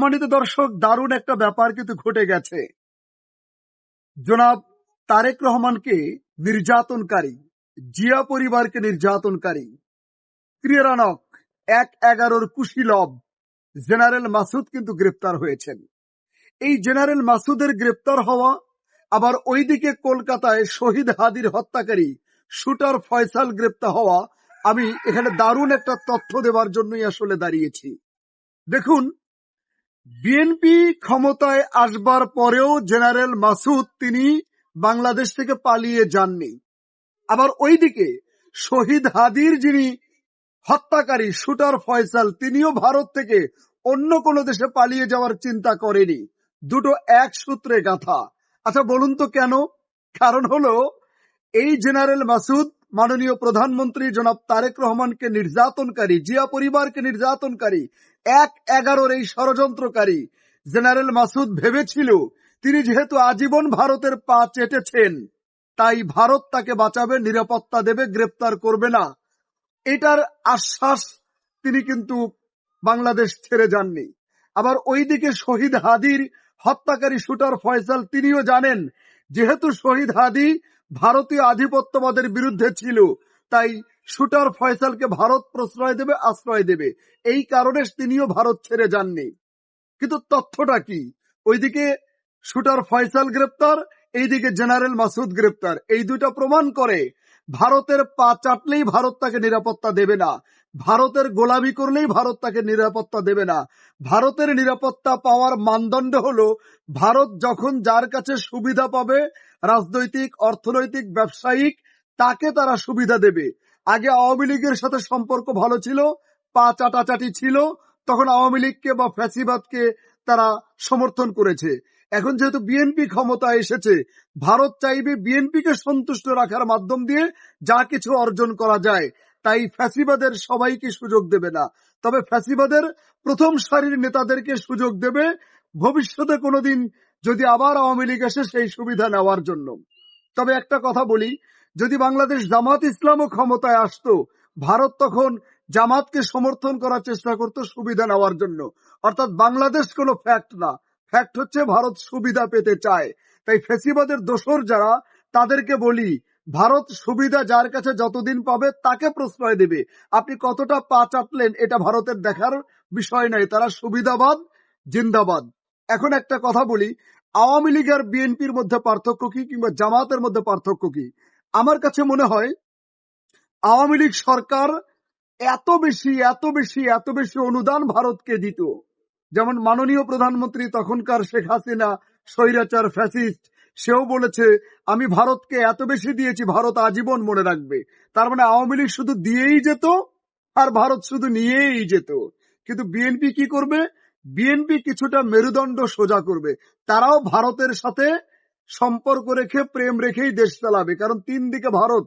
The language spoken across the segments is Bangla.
সম্মানিত দর্শক, দারুণ একটা ব্যাপার কিন্তু ঘটে গেছে। জনাব তারেক রহমানকে নির্যাতনকারী, জিয়া পরিবারকে নির্যাতনকারী, ক্রিয়ারানক ১/১১ কুশীলব জেনারেল মাসুদ কিন্তু গ্রেপ্তার হয়েছেন। এই জেনারেল মাসুদের গ্রেপ্তার হওয়া, আবার ওইদিকে কলকাতায় শহীদ হাদির হত্যাকারী শুটার ফয়সাল গ্রেপ্তার হওয়া, আমি এখানে দারুণ একটা তথ্য দেওয়ার জন্যই আসলে দাঁড়িয়েছি। দেখুন, বিএনপি ক্ষমতায় আসবার পরেও জেনারেল মাসুদ তিনি বাংলাদেশ থেকে পালিয়ে যাননি। আবার ওইদিকে শহীদ হাদির যিনি হত্যাকারী শুটার ফয়সাল, তিনিও ভারত থেকে অন্য কোনো দেশে পালিয়ে যাওয়ার চিন্তা করেনি। দুটো এক সূত্রে গাঁথা। আচ্ছা বলুন তো কেন? কারণ হলো এই জেনারেল মাসুদ মাননীয় প্রধানমন্ত্রী জনাব তারেক রহমানকে নির্যাতনকারী, জিয়া পরিবারকে নির্যাতনকারী, ১/১১ এই ষড়যন্ত্রকারী জেনারেল মাসুদ ভেবেছিল তিনি যেহেতু আজীবন ভারতের পা চেটেছেন, তাই ভারত তাকে বাঁচাবে, নিরাপত্তা দেবে, গ্রেপ্তার করবে না। এটার আশ্বাস তিনি কিন্তু বাংলাদেশ ছেড়ে যাননি। আবার ওইদিকে শহীদ হাদির হত্যাকারী শুটার ফয়সাল তিনিও জানেন যেহেতু শহীদ হাদি ভারতীয় আধিপত্যবাদের বিরুদ্ধে ছিল, তাই শুটার ফয়সালকে ভারত প্রশ্রয় দেবে, আশ্রয় দেবে, এই কারণে তিনিও ভারত ছেড়ে যাননি। কিন্তু তথ্যটা কি? ওইদিকে শুটার ফয়সাল গ্রেপ্তার, এইদিকে জেনারেল মাসুদ গ্রেপ্তার। এই দুইটা প্রমাণ করে ভারতের পা চাটলেই ভারত তাকে নিরাপত্তা দেবে না, ভারতের গোলামি করলেই ভারত তাকে নিরাপত্তা দেবে না। ভারতের নিরাপত্তা পাওয়ার মানদণ্ড হলো ভারত যখন যার কাছে সুবিধা পাবে, রাজনৈতিক, অর্থনৈতিক, ব্যবসায়িক, তাকে তারা সুবিধা দেবে। আগে আওয়ামী লীগের সাথে সম্পর্ক ভালো ছিল, পা চাটাচাটি ছিল, তখন আওয়ামী লীগকে বা ফ্যাসিবাদকে তারা সমর্থন করেছে। এখন যেহেতু বিএনপি ক্ষমতায় এসেছে, ভারত চাইবে বিএনপিকে সন্তুষ্ট রাখার মাধ্যম দিয়ে যা কিছু অর্জন করা যায়, তাই ফ্যাসিবাদের সবাইকে সুযোগ দেবে না, তবে ফ্যাসিবাদের প্রথম সারির নেতাদেরকে সুযোগ দেবে ভবিষ্যতে কোনোদিন যদি আবার আওয়ামী লীগ আসে সেই সুবিধা নেওয়ার জন্য। তবে একটা কথা বলি, যদি বাংলাদেশ জামাত ইসলামও ক্ষমতায় আসতো, ভারত তখন জামাতকে সমর্থন করার চেষ্টা করত সুবিধা নেওয়ার জন্য। অর্থাৎ বাংলাদেশ কোনো ফ্যাক্ট না, ফ্যাক্ট হচ্ছে ভারত সুবিধা পেতে চায়। তাই ফ্যাসিবাদের দোসর যারা, তাদেরকে বলি ভারত সুবিধা যার কাছে যতদিন পাবে তাকে প্রশ্রয় দেবে। আপনি কতটা পা চাটলেন এটা ভারতের দেখার বিষয় নয়, তারা সুবিধাবাদ জিন্দাবাদ। এখন একটা কথা বলি, আওয়ামী লীগ আর বিএনপির মধ্যে পার্থক্য কি, কিংবা জামাতের মধ্যে পার্থক্য কি? আমার কাছে মনে হয় আওয়ামী লীগ সরকার এত বেশি অনুদান ভারতকে দিত, যেমন মাননীয় প্রধানমন্ত্রী তখনকার শেখ হাসিনা, স্বৈরাচার ফ্যাসিস্ট, সেও বলেছে আমি ভারতকে এত বেশি দিয়েছি, ভারত আজীবন মনে রাখবে। তার মানে আওয়ামী লীগ শুধু দিয়েই যেত আর ভারত শুধু নিয়েই যেত। কিন্তু বিএনপি কি করবে? বিএনপি কিছুটা মেরুদণ্ড সোজা করবে, তারাও ভারতের সাথে সম্পর্ক রেখে, প্রেম রেখেই দেশ চালাবে, কারণ তিন দিকে ভারত,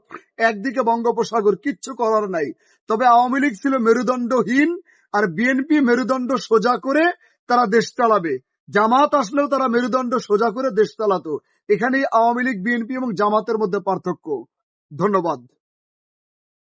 একদিকে বঙ্গোপসাগর, কিচ্ছু করার নাই। তবে আওয়ামী লীগ ছিল মেরুদণ্ডহীন, আর বিএনপি মেরুদণ্ড সোজা করে তারা দেশ চালাবে। জামাত আসলেও তারা মেরুদণ্ড সোজা করে দেশ চালাতো। এখানেই আওয়ামী লীগ, বিএনপি এবং জামাতের মধ্যে পার্থক্য। ধন্যবাদ।